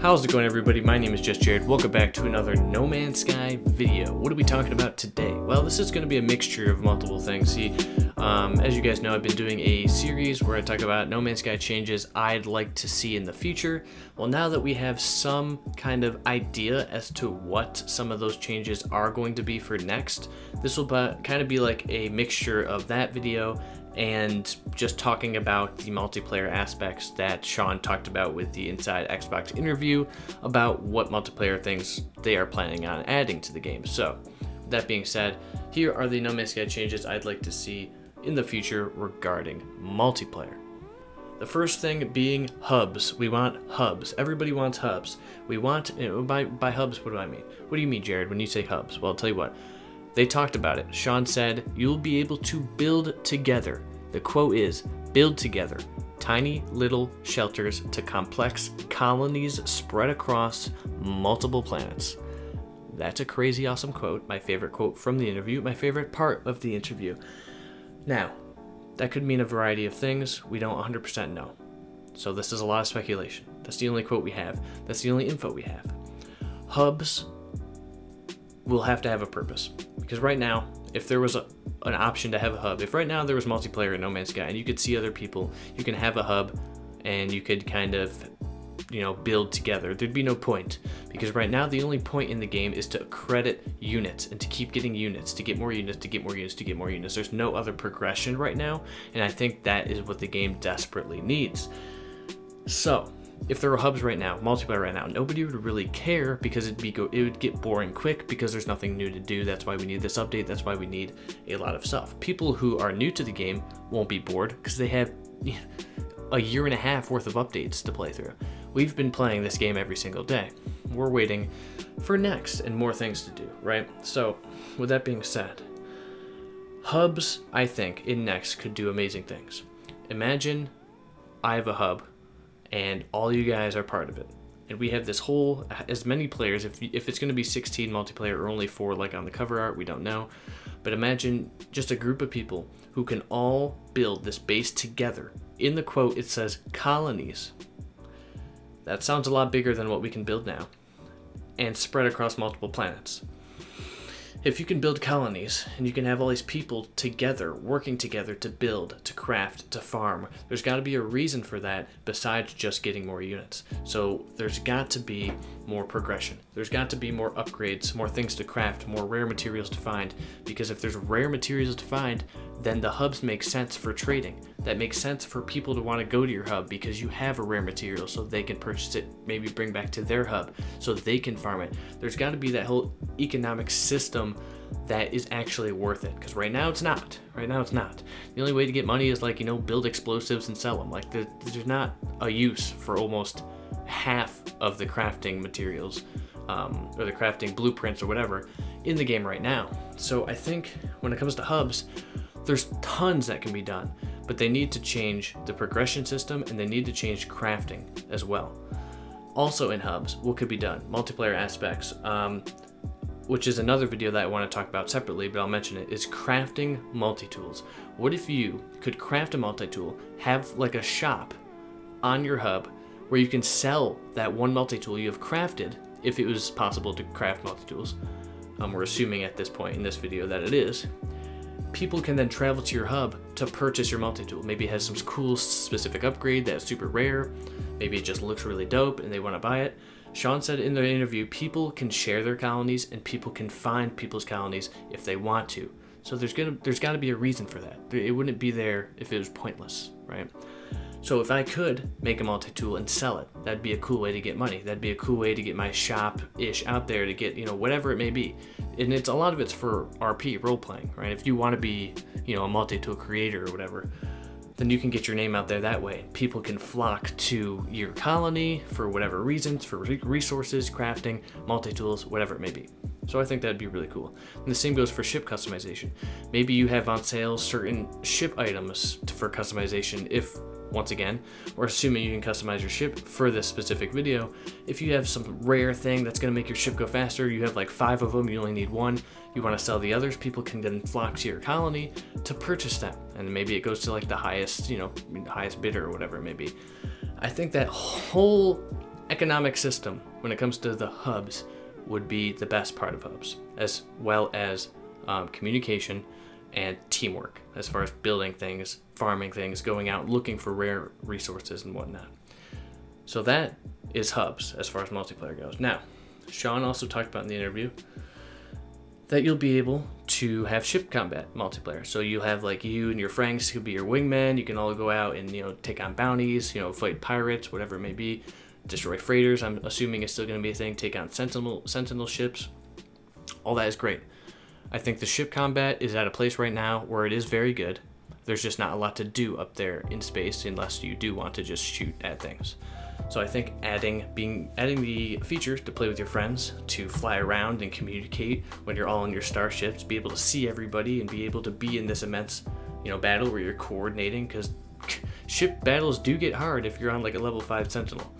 How's it going, everybody? My name is JustJarrod. Welcome back to another No Man's Sky video. What are we talking about today? Well, this is going to be a mixture of multiple things. See, as you guys know, I've been doing a series where I talk about No Man's Sky changes I'd like to see in the future. Well, now that we have some kind of idea as to what some of those changes are going to be for next, this will kind of be like a mixture of that video and just talking about the multiplayer aspects that Sean talked about with the Inside Xbox interview about what multiplayer things they are planning on adding to the game. So, with that being said, here are the No Man's Sky changes I'd like to see in the future regarding multiplayer. The first thing being hubs. We want hubs. Everybody wants hubs. We want, by hubs, what do I mean? What do you mean, Jared, when you say hubs? Well, I'll tell you what. They talked about it. Sean said, you'll be able to build together. The quote is, build together. Tiny little shelters to complex colonies spread across multiple planets. That's a crazy awesome quote. My favorite quote from the interview. My favorite part of the interview. Now, that could mean a variety of things. We don't 100% know. So this is a lot of speculation. That's the only quote we have. That's the only info we have. Hubs will have to have a purpose. Because right now, if there was an option to have a hub, if right now there was multiplayer in No Man's Sky and you could see other people, you can have a hub and you could kind of, build together, there'd be no point. Because right now the only point in the game is to credit units and to keep getting units, to get more units, to get more units, to get more units. There's no other progression right now, and I think that is what the game desperately needs. So, if there were hubs right now, multiplayer right now, nobody would really care because it would get boring quick because there's nothing new to do. That's why we need this update. That's why we need a lot of stuff. People who are new to the game won't be bored because they have a year and a half worth of updates to play through. We've been playing this game every single day. We're waiting for next and more things to do, right? So, with that being said, hubs, I think, in next could do amazing things. Imagine I have a hub and all you guys are part of it. And we have this whole, as many players, if it's going to be 16 multiplayer or only 4 like on the cover art, we don't know. But imagine just a group of people who can all build this base together. In the quote, it says colonies. That sounds a lot bigger than what we can build now. And spread across multiple planets. If you can build colonies, and you can have all these people together, working together to build, to craft, to farm, there's got to be a reason for that besides just getting more units. So there's got to be more progression. There's got to be more upgrades, more things to craft, more rare materials to find, because if there's rare materials to find, then the hubs make sense for trading. That makes sense for people to want to go to your hub because you have a rare material so they can purchase it, maybe bring back to their hub so they can farm it. There's got to be that whole economic system that is actually worth it, because right now it's not. Right now it's not. The only way to get money is like, build explosives and sell them. Like there's not a use for almost half of the crafting materials or the crafting blueprints or whatever in the game right now. So I think when it comes to hubs, there's tons that can be done, but they need to change the progression system and they need to change crafting as well. Also in hubs, what could be done? Multiplayer aspects, which is another video that I want to talk about separately, but I'll mention it, is crafting multi-tools. What if you could craft a multi-tool, have like a shop on your hub where you can sell that one multi-tool you have crafted, if it was possible to craft multi-tools. We're assuming at this point in this video that it is. People can then travel to your hub to purchase your multi-tool. Maybe it has some cool specific upgrade that's super rare. Maybe it just looks really dope and they want to buy it. Sean said in the interview, people can share their colonies and people can find people's colonies if they want to. So there's got to be a reason for that. It wouldn't be there if it was pointless, right? So if I could make a multi-tool and sell it, that'd be a cool way to get money. That'd be a cool way to get my shop-ish out there to get, whatever it may be. And a lot of it's for RP, role-playing, right? If you want to be, a multi-tool creator or whatever, then you can get your name out there that way. People can flock to your colony for whatever reasons, for resources, crafting, multi-tools, whatever it may be. So I think that'd be really cool. And the same goes for ship customization. Maybe you have on sale certain ship items for customization if, once again, we're assuming you can customize your ship for this specific video. If you have some rare thing that's going to make your ship go faster, you have like 5 of them, you only need 1, you want to sell the others, people can then flock to your colony to purchase them. And maybe it goes to like the highest, highest bidder or whatever it may be. I think that whole economic system when it comes to the hubs would be the best part of hubs, as well as communication and teamwork as far as building things, farming things, going out looking for rare resources and whatnot. So that is hubs as far as multiplayer goes. Now, Sean also talked about in the interview that you'll be able to have ship combat multiplayer. So you'll have like you and your friends who be your wingmen. You can all go out and, you know, take on bounties, you know, fight pirates, whatever it may be, destroy freighters. I'm assuming it's still going to be a thing. Take on sentinel ships. All that is great. I think the ship combat is at a place right now where it is very good. There's just not a lot to do up there in space unless you do want to just shoot at things. So I think adding the features to play with your friends, to fly around and communicate when you're all in your starships, be able to see everybody and be able to be in this immense, you know, battle where you're coordinating, because ship battles do get hard if you're on like a level 5 sentinel.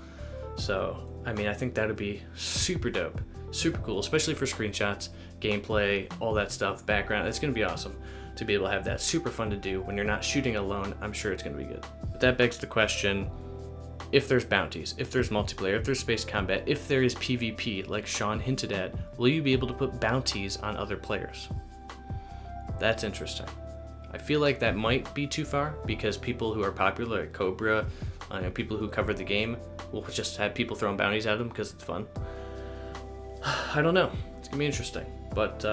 So, I mean, I think that would be super dope, super cool, especially for screenshots, gameplay, all that stuff, background. It's going to be awesome to be able to have that. Super fun to do when you're not shooting alone. I'm sure it's going to be good. But that begs the question, if there's bounties, if there's multiplayer, if there's space combat, if there is PvP, like Sean hinted at, will you be able to put bounties on other players? That's interesting. I feel like that might be too far, because people who are popular like Cobra, people who cover the game, will just have people throwing bounties at them because it's fun. I don't know. It's gonna be interesting. But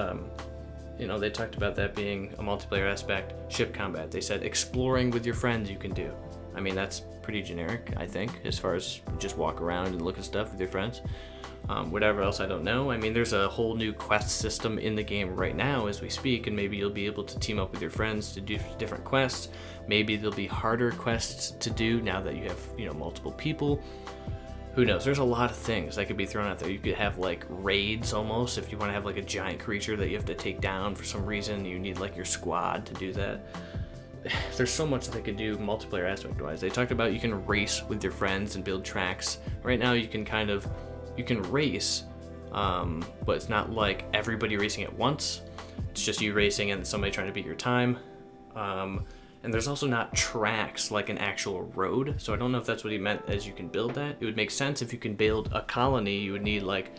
you know, they talked about that being a multiplayer aspect. Ship combat, they said exploring with your friends you can do. I mean, that's pretty generic, I think, as far as just walk around and look at stuff with your friends. Whatever else, I don't know. I mean, there's a whole new quest system in the game right now as we speak, and maybe you'll be able to team up with your friends to do different quests. Maybe there'll be harder quests to do now that you have, you know, multiple people. Who knows? There's a lot of things that could be thrown out there. You could have like raids almost, if you want to have like a giant creature that you have to take down for some reason. You need like your squad to do that. There's so much that they could do multiplayer aspect wise. They talked about you can race with your friends and build tracks. Right now you can race, but it's not like everybody racing at once. It's just you racing and somebody trying to beat your time. And there's also not tracks like an actual road, so I don't know if that's what he meant as you can build that. It would make sense if you can build a colony, you would need like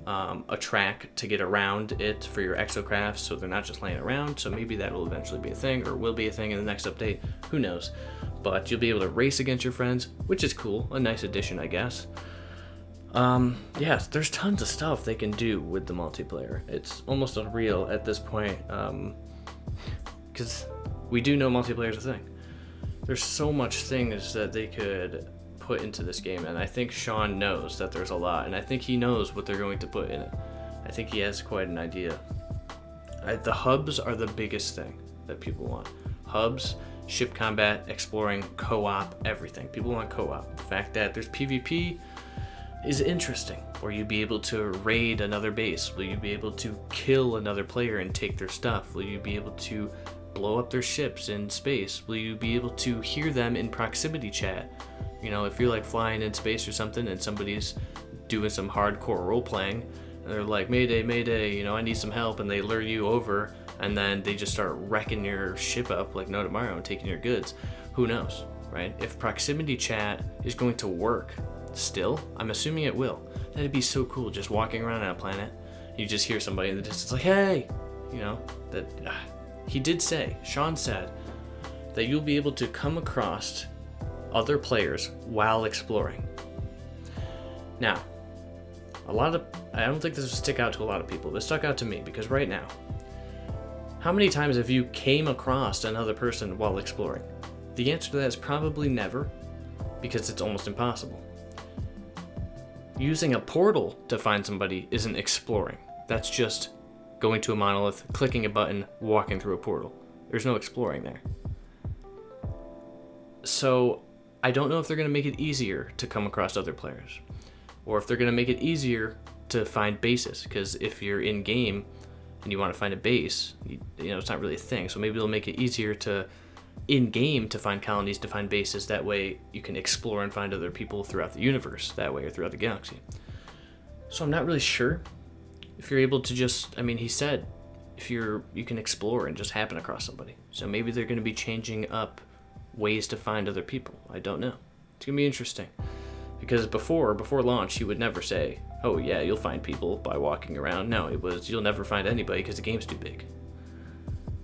a track to get around it for your exocrafts, so they're not just laying around. So maybe that will eventually be a thing, or will be a thing in the next update, who knows. But you'll be able to race against your friends, which is cool, a nice addition, I guess. Yeah, there's tons of stuff they can do with the multiplayer. It's almost unreal at this point, because we do know multiplayer is a thing. There's so much things that they could put into this game, and I think Sean knows that there's a lot, and I think he knows what they're going to put in it. I think he has quite an idea. The hubs are the biggest thing that people want. Hubs, ship combat, exploring, co-op, everything. People want co-op. The fact that there's PvP is interesting. Or you'd be able to raid another base. Will you be able to kill another player and take their stuff? Will you be able to blow up their ships in space? Will you be able to hear them in proximity chat? You know, if you're like flying in space or something and somebody's doing some hardcore role playing, and they're like, Mayday, Mayday, you know, I need some help, and they lure you over, and then they just start wrecking your ship up like no tomorrow and taking your goods. Who knows, right? If proximity chat is going to work still, I'm assuming it will. That'd be so cool, just walking around on a planet, you just hear somebody in the distance like, hey, you know, that he did say, Sean said, that you'll be able to come across other players while exploring. Now, I don't think this will stick out to a lot of people, but it stuck out to me because right now, how many times have you came across another person while exploring? The answer to that is probably never, because it's almost impossible. Using a portal to find somebody isn't exploring. That's just going to a monolith, clicking a button, walking through a portal. There's no exploring there. So I don't know if they're going to make it easier to come across other players, or if they're going to make it easier to find bases, because if you're in game and you want to find a base, you know, it's not really a thing. So maybe they'll make it easier to in game to find colonies, to find bases. That way you can explore and find other people throughout the universe that way, or throughout the galaxy. So I'm not really sure if you're able to just, I mean, he said if you can explore and just happen across somebody. So maybe they're going to be changing up ways to find other people. I don't know. It's going to be interesting. Because before launch, he would never say, oh yeah, you'll find people by walking around. No, it was, you'll never find anybody because the game's too big.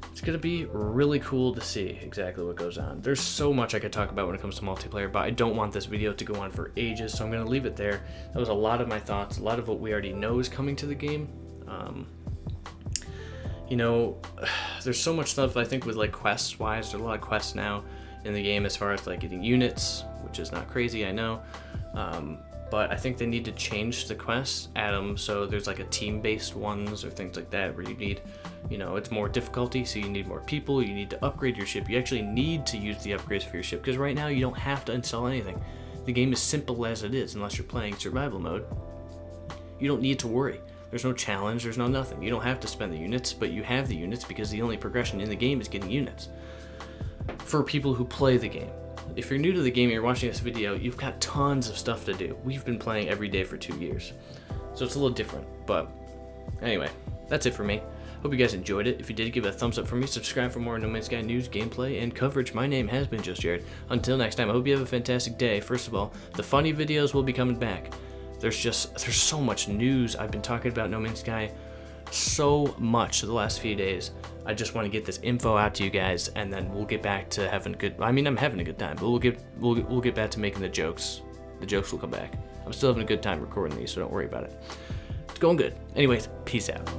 It's gonna be really cool to see exactly what goes on. There's so much I could talk about when it comes to multiplayer, but I don't want this video to go on for ages, so I'm gonna leave it there. That was a lot of my thoughts, a lot of what we already know is coming to the game. You know, there's so much stuff I think with like quests wise. There's a lot of quests now in the game as far as like getting units, which is not crazy, I know. But I think they need to change the quests, add them so there's like a team-based ones or things like that where you need, you know, it's more difficulty, so you need more people, you need to upgrade your ship. You actually need to use the upgrades for your ship because right now you don't have to install anything. The game is simple as it is unless you're playing survival mode. You don't need to worry. There's no challenge, there's no nothing. You don't have to spend the units, but you have the units because the only progression in the game is getting units. For people who play the game. If you're new to the game and you're watching this video, you've got tons of stuff to do. We've been playing every day for 2 years. So it's a little different, but anyway, that's it for me. Hope you guys enjoyed it. If you did, give it a thumbs up for me. Subscribe for more No Man's Sky news, gameplay, and coverage. My name has been JustJarrod. Until next time, I hope you have a fantastic day. First of all, the funny videos will be coming back. There's so much news. I've been talking about No Man's Sky so much the last few days. I just want to get this info out to you guys, and then we'll get back to having I'm having a good time, but we'll get back to making the jokes. The jokes will come back. I'm still having a good time recording these, so don't worry about it. It's going good. Anyways, peace out.